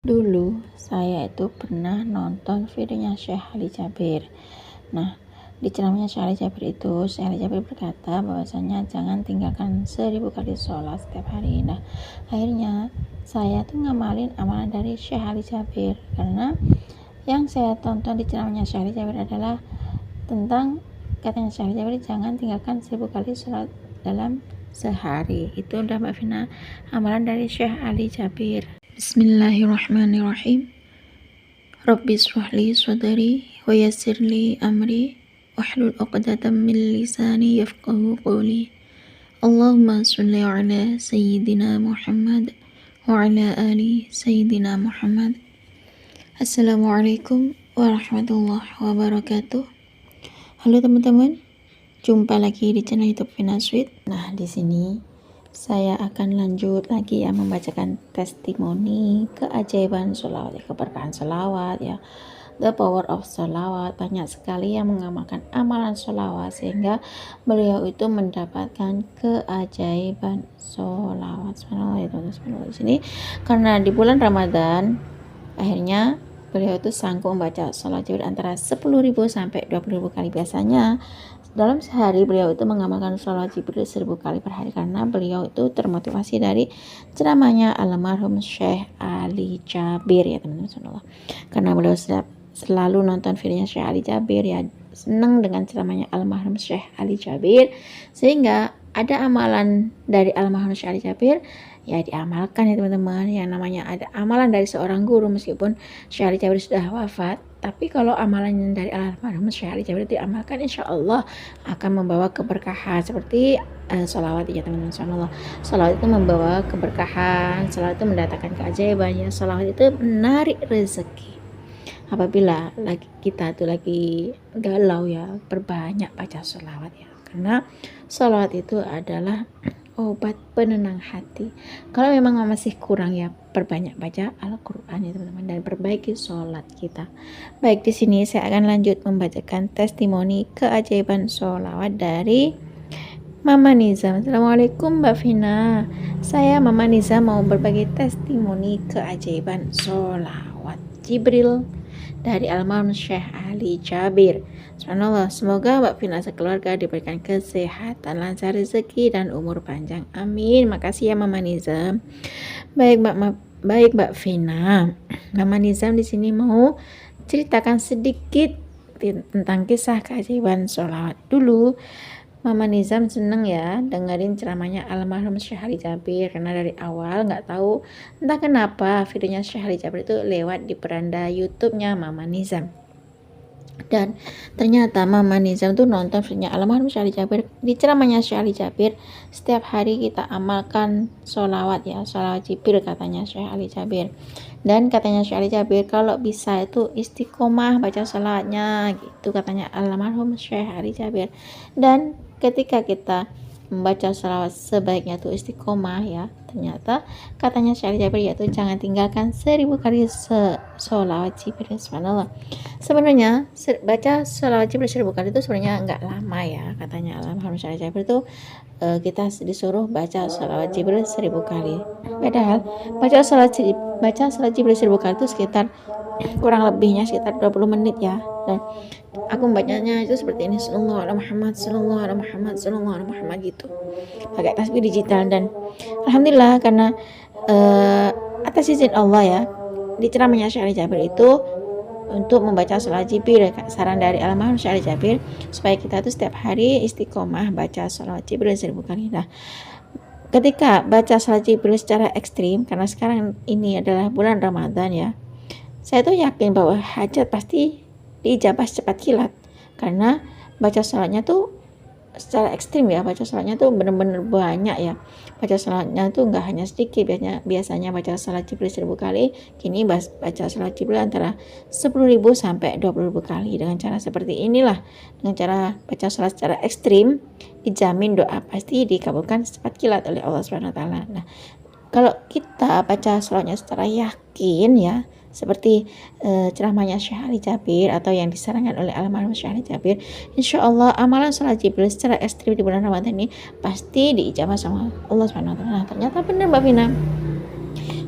Dulu saya itu pernah nonton videonya Syekh Ali Jabir. Nah, di ceramahnya Syekh Ali Jabir itu, Syekh Ali Jabir berkata bahwasanya jangan tinggalkan 1000 kali sholat setiap hari. Nah, akhirnya saya tuh ngamalin amalan dari Syekh Ali Jabir, karena yang saya tonton di ceramahnya Syekh Ali Jabir adalah tentang katanya Syekh Ali Jabir, jangan tinggalkan 1000 kali sholat dalam sehari. Itu udah Mbak Vina, amalan dari Syekh Ali Jabir. Bismillahirrahmanirrahim. Rabbi shrahli sadri wa yassirli amri wahlul 'uqdatam min lisani yafqahu qawli. Allahumma shalli ala sayyidina Muhammad wa ala ali sayyidina Muhammad. Assalamualaikum warahmatullahi wabarakatuh. Halo teman-teman, jumpa lagi di channel YouTube Vina Sweet. Nah, di sini saya akan lanjut lagi ya membacakan testimoni keajaiban sholawat, keberkahan sholawat ya, the power of sholawat. Banyak sekali yang mengamalkan amalan sholawat sehingga beliau itu mendapatkan keajaiban sholawat. Subhanallah di sini karena di bulan Ramadan akhirnya beliau itu sanggup membaca sholawat Jibril antara 10.000 sampai 20.000 kali. Biasanya dalam sehari beliau itu mengamalkan sholawat Jibril 1000 kali per hari, karena beliau itu termotivasi dari ceramahnya almarhum Syekh Ali Jabir ya teman-teman. Karena beliau selalu nonton videonya Syekh Ali Jabir ya, senang dengan ceramahnya almarhum Syekh Ali Jabir, sehingga ada amalan dari almarhum Syekh Ali Jabir ya diamalkan ya teman-teman. Yang namanya ada amalan dari seorang guru, meskipun Syekh Ali Jabir sudah wafat, tapi kalau amalan dari almarhum Syekh Ali Jabir diamalkan, insya Allah akan membawa keberkahan seperti sholawat ya teman-teman. Sholawat itu membawa keberkahan, sholawat itu mendatangkan keajaiban ya, sholawat itu menarik rezeki. Apabila kita tuh lagi galau ya, perbanyak baca sholawat ya, karena sholawat itu adalah obat penenang hati. Kalau memang masih kurang ya, perbanyak baca Al-Quran ya teman-teman, dan perbaiki sholat kita. Baik, di sini saya akan lanjut membacakan testimoni keajaiban sholawat dari Mama Nizam. Assalamualaikum Mbak Vina, saya Mama Nizam mau berbagi testimoni keajaiban sholawat Jibril dari almarhum Syekh Ali Jabir. Subhanallah, semoga Mbak Vina sekeluarga diberikan kesehatan, lancar rezeki, dan umur panjang. Amin. Makasih ya Mama Nizam. Baik Mbak Vina, Mama Nizam di sini mau ceritakan sedikit tentang kisah keajaiban sholawat. Dulu Mama Nizam seneng ya dengerin ceramahnya almarhum Syekh Ali Jabir, karena dari awal nggak tahu entah kenapa videonya Syekh Ali Jabir itu lewat di beranda YouTube-nya Mama Nizam. Dan ternyata Mama Nizam tuh nonton videonya almarhum Syekh Ali Jabir. Di ceramahnya Syekh Ali Jabir, setiap hari kita amalkan sholawat ya, sholawat Jibril katanya Syekh Ali Jabir. Dan katanya Syekh Ali Jabir, kalau bisa itu istiqomah baca sholawatnya gitu, katanya almarhum Syekh Ali Jabir. Dan ketika kita membaca sholawat sebaiknya tuh istiqomah ya. Ternyata katanya Syekh Ali Jabir yaitu jangan tinggalkan 1000 kali sholawat Jibril. Subhanallah, sebenarnya baca sholawat Jibril 1000 kali itu sebenarnya nggak lama ya, katanya almarhum Syekh Ali Jabir itu kita disuruh baca sholawat Jibril 1000 kali. Padahal baca sholawat Jibril 1000 kali itu sekitar kurang lebihnya sekitar 20 menit ya. Dan aku membacanya itu seperti ini, sallallahu alaihi Muhammad, sallallahu alaihi Muhammad, sallallahu alaihi Muhammad gitu, pakai tasbih digital. Dan alhamdulillah karena atas izin Allah ya, di ceramahnya Syekh Ali Jabir itu untuk membaca sholawat Jibril, saran dari almarhum Syekh Ali Jabir supaya kita tuh setiap hari istiqomah baca sholawat Jibril 1000 kali. Nah, ketika baca sholawat Jibril secara ekstrim, karena sekarang ini adalah bulan Ramadan ya, saya tuh yakin bahwa hajat pasti diijabah cepat kilat, karena baca sholatnya tuh secara ekstrim ya, baca sholatnya tuh benar-benar banyak ya. Baca sholatnya tuh nggak hanya sedikit, biasanya baca sholat Jibril 1000 kali, kini baca sholat Jibril antara 10.000 sampai 20.000 kali. Dengan cara seperti inilah, dengan cara baca sholat secara ekstrim, dijamin doa pasti dikabulkan cepat kilat oleh Allah Subhanahu wa taala. Nah, kalau kita baca sholatnya secara yakin ya, seperti ceramahnya Syekh Ali Jabir atau yang disarankan oleh almarhum Syekh Ali Jabir, insya Allah amalan sholat Jibril secara ekstrim di bulan Ramadan ini pasti diijabah sama Allah Subhanahu wa taala. Nah, ternyata benar Mbak Vina,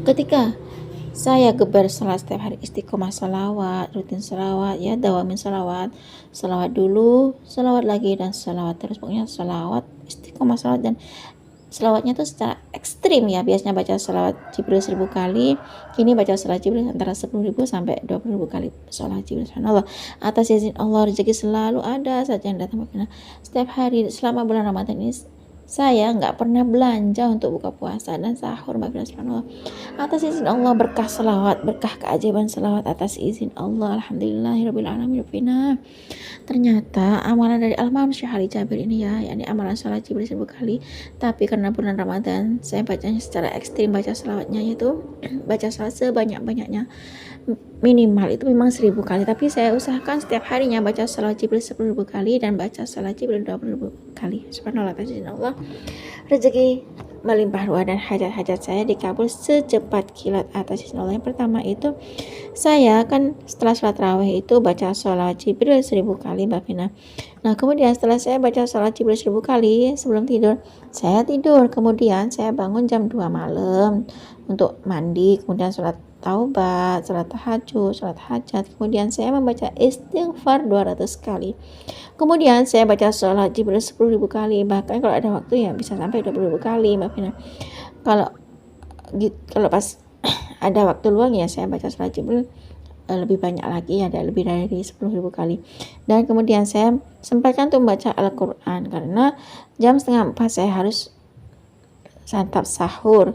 ketika saya geber salat setiap hari, istiqomah salawat, rutin salawat ya, dawamin salawat, salawat dulu, salawat lagi, dan salawat terus. Pokoknya salawat, istiqomah salawat, dan salawatnya tuh secara ekstrim ya. Biasanya baca salawat Jibril 1000 kali, kini baca salawat Jibril antara 10.000 sampai 20.000 kali salawat Jibril. Subhanallah. Atas izin Allah, rezeki selalu ada saja yang datang. Setiap hari selama bulan Ramadan ini saya nggak pernah belanja untuk buka puasa dan sahur, Mbak Fina. Subhanallah. Atas izin Allah, berkah salawat, berkah keajaiban salawat atas izin Allah. Alhamdulillahirabbil alamin. Ternyata amalan dari almarhum Syekh Ali Jabir ini ya, yakni amalan salat Jibril 1000 kali. Tapi karena bulan Ramadan, saya bacanya secara ekstrim, baca salawatnya yaitu baca salat sebanyak-banyaknya. Minimal itu memang 1000 kali, tapi saya usahakan setiap harinya baca salat Jibril 10.000 kali dan baca salat Jibril 20.000 kali. Subhanallah, atas izin Allah, rezeki melimpah ruah dan hajat-hajat saya dikabul secepat kilat atas izin Allah. Yang pertama itu, saya kan setelah sholat tarawih itu baca sholat Jibril 1000 kali, Mbak Vina. Nah, kemudian setelah saya baca sholat Jibril 1000 kali sebelum tidur, saya tidur. Kemudian saya bangun jam 2 malam untuk mandi, kemudian sholat taubat, sholat tahajud, sholat hajat. Kemudian saya membaca istighfar 200 kali. Kemudian saya baca sholat Jibril 10.000 kali. Bahkan kalau ada waktu ya bisa sampai 20.000 kali, Mbak Vina. Kalau pas ada waktu luang ya saya baca sholat Jibril lebih banyak lagi, ada lebih dari 10.000 kali. Dan kemudian saya sempatkan untuk membaca Al-Quran karena jam 3:30 saya harus santap sahur.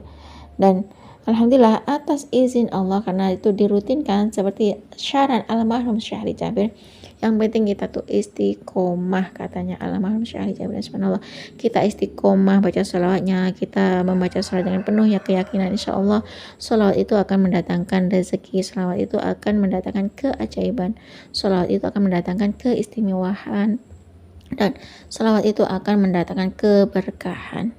Dan alhamdulillah atas izin Allah, karena itu dirutinkan seperti syarat almarhum Syekh Ali Jabir. Yang penting kita tuh istiqomah, katanya almarhum Syekh Ali Jabir. Subhanallah, kita istiqomah baca salawatnya, kita membaca salawat dengan penuh ya keyakinan, insya Allah salawat itu akan mendatangkan rezeki, salawat itu akan mendatangkan keajaiban, salawat itu akan mendatangkan keistimewaan, dan salawat itu akan mendatangkan keberkahan.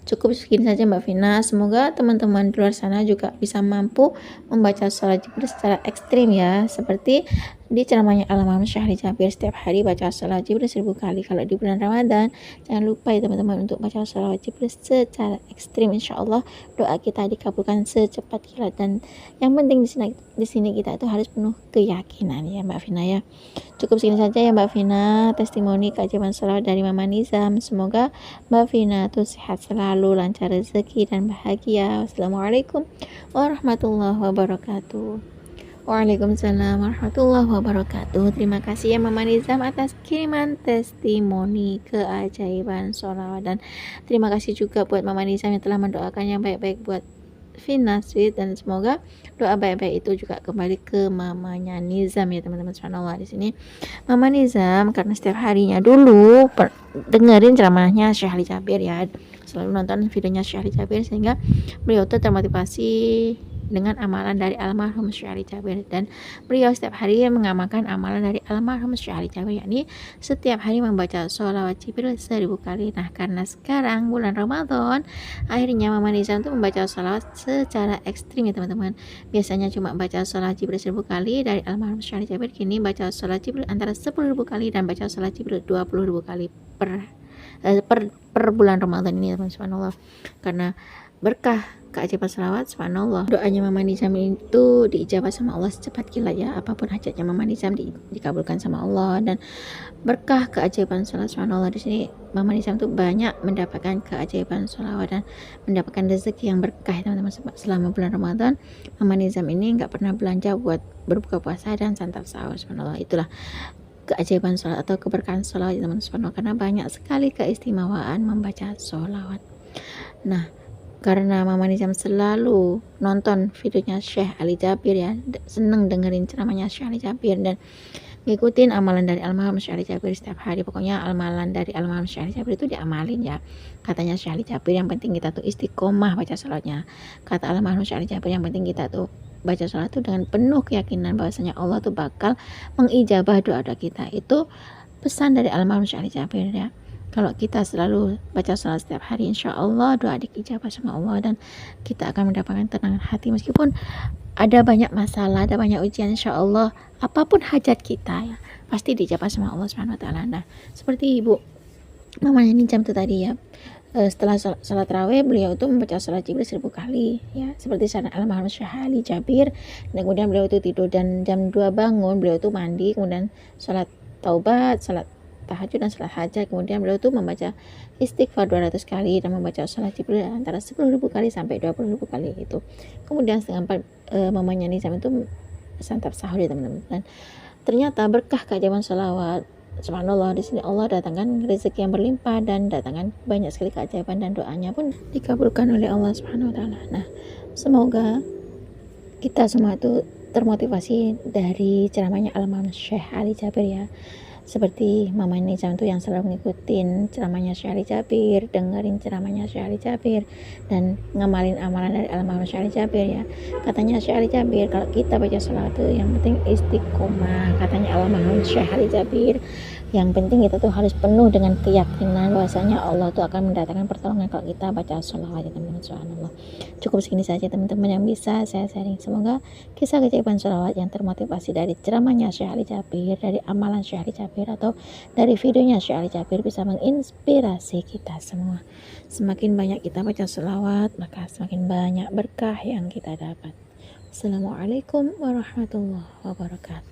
Cukup segini saja, Mbak Vina. Semoga teman-teman di luar sana juga bisa mampu membaca sholat Jibril secara ekstrim ya, seperti di ceramahnya almarhum Syekh Ali Jabir, setiap hari baca sholat Jibril 1000 kali. Kalau di bulan Ramadan, jangan lupa ya teman-teman untuk baca sholat Jibril secara ekstrim. Insya Allah doa kita dikabulkan secepat kilat, dan yang penting di sini kita itu harus penuh keyakinan ya, Mbak Vina ya. Cukup segini saja ya, Mbak Vina, testimoni keajaiban sholat dari Mama Nizam. Semoga Mbak Vina tuh sehat selalu, lancar rezeki dan bahagia. Wassalamualaikum warahmatullahi wabarakatuh. Waalaikumsalam warahmatullahi wabarakatuh. Terima kasih ya Mama Nizam atas kiriman testimoni keajaiban sholawat, dan terima kasih juga buat Mama Nizam yang telah mendoakan yang baik-baik buat Vina Sweet, dan semoga doa baik-baik itu juga kembali ke mamanya Nizam ya teman-teman. Subhanallah, di sini Mama Nizam karena setiap harinya dulu dengerin ceramahnya Syekh Ali Jabir ya, selalu nonton videonya Syekh Ali Jabir, sehingga beliau tuh termotivasi dengan amalan dari almarhum Syekh Ali Jabir, dan beliau setiap hari mengamalkan amalan dari almarhum Syekh Ali Jabir, yakni setiap hari membaca sholawat Jibril 1000 kali. Nah, karena sekarang bulan Ramadan, akhirnya Mama Nizam tuh membaca sholawat secara ekstrim ya teman-teman. Biasanya cuma baca sholawat Jibril 1000 kali dari almarhum Syekh Ali Jabir, kini baca sholawat Jibril antara 10.000 kali dan baca sholawat Jibril 20.000 kali per bulan Ramadan ini teman-teman. Subhanallah, karena berkah keajaiban salawat, subhanallah, doanya Mama Nizam itu diijabah sama Allah secepat kilat ya. Apapun hajatnya Mama Nizam dikabulkan sama Allah, dan berkah keajaiban salawat, subhanallah, di sini Mama Nizam tuh banyak mendapatkan keajaiban salawat dan mendapatkan rezeki yang berkah teman-teman. Selama bulan Ramadan Mama Nizam ini nggak pernah belanja buat berbuka puasa dan santap sahur, subhanallah. Itulah keajaiban sholat atau keberkahan sholawat teman-teman, subhanallah, karena banyak sekali keistimewaan membaca sholawat. Nah, karena Mama Nizam selalu nonton videonya Syekh Ali Jabir ya, seneng dengerin ceramahnya Syekh Ali Jabir dan ngikutin amalan dari almarhum Syekh Ali Jabir setiap hari. Pokoknya amalan dari almarhum Syekh Ali Jabir itu diamalin ya. Katanya Syekh Ali Jabir, yang penting kita tuh istiqomah baca salatnya. Kata almarhum Syekh Ali Jabir, yang penting kita tuh baca salat tuh dengan penuh keyakinan bahwasanya Allah tuh bakal mengijabah doa-doa kita. Itu pesan dari almarhum Syekh Ali Jabir ya. Kalau kita selalu baca salat setiap hari, insya Allah doa diijabah sama Allah, dan kita akan mendapatkan tenangan hati meskipun ada banyak masalah, ada banyak ujian. Insya Allah apapun hajat kita ya pasti dijawab sama Allah Subhanahu Wa Taala. Nah, seperti ibu mamanya Nizam itu tadi ya, setelah salat tarawih beliau itu membaca salat Jibril 1000 kali ya, seperti saran Al-Mahram Syekh Ali Jabir. Dan kemudian beliau itu tidur dan jam 2 bangun, beliau itu mandi, kemudian salat taubat, salat tahajud dan salat hajat. Kemudian beliau itu membaca istighfar 200 kali dan membaca salat Jibril antara 10.000 kali sampai 20.000 kali itu. Kemudian setengah 4 mamanya Nizam itu santap sahur ya teman-teman. Dan ternyata berkah keajaiban salawat, subhanallah, di sini Allah datangkan rezeki yang berlimpah dan datangkan banyak sekali keajaiban, dan doanya pun dikabulkan oleh Allah Subhanahu wa taala. Nah, semoga kita semua itu termotivasi dari ceramahnya Al-Imam Syekh Ali Jabir ya. Seperti Mama Nizam tuh yang selalu ngikutin ceramahnya Syekh Ali Jabir, dengerin ceramahnya Syekh Ali Jabir, dan ngamalin amalan dari Al-Imam Syekh Ali Jabir ya. Katanya Syekh Ali Jabir, kalau kita baca salat tuh yang penting istiqomah. Katanya Al-Imam Syekh Ali Jabir, yang penting kita tuh harus penuh dengan keyakinan bahwasanya Allah tuh akan mendatangkan pertolongan kalau kita baca sholawat ya teman-teman. Subhanallah. Cukup segini saja teman-teman yang bisa saya sharing. Semoga kisah keajaiban sholawat yang termotivasi dari ceramahnya Syekh Ali Jabir, dari amalan Syekh Ali Jabir, atau dari videonya Syekh Ali Jabir bisa menginspirasi kita semua. Semakin banyak kita baca sholawat, maka semakin banyak berkah yang kita dapat. Assalamualaikum warahmatullahi wabarakatuh.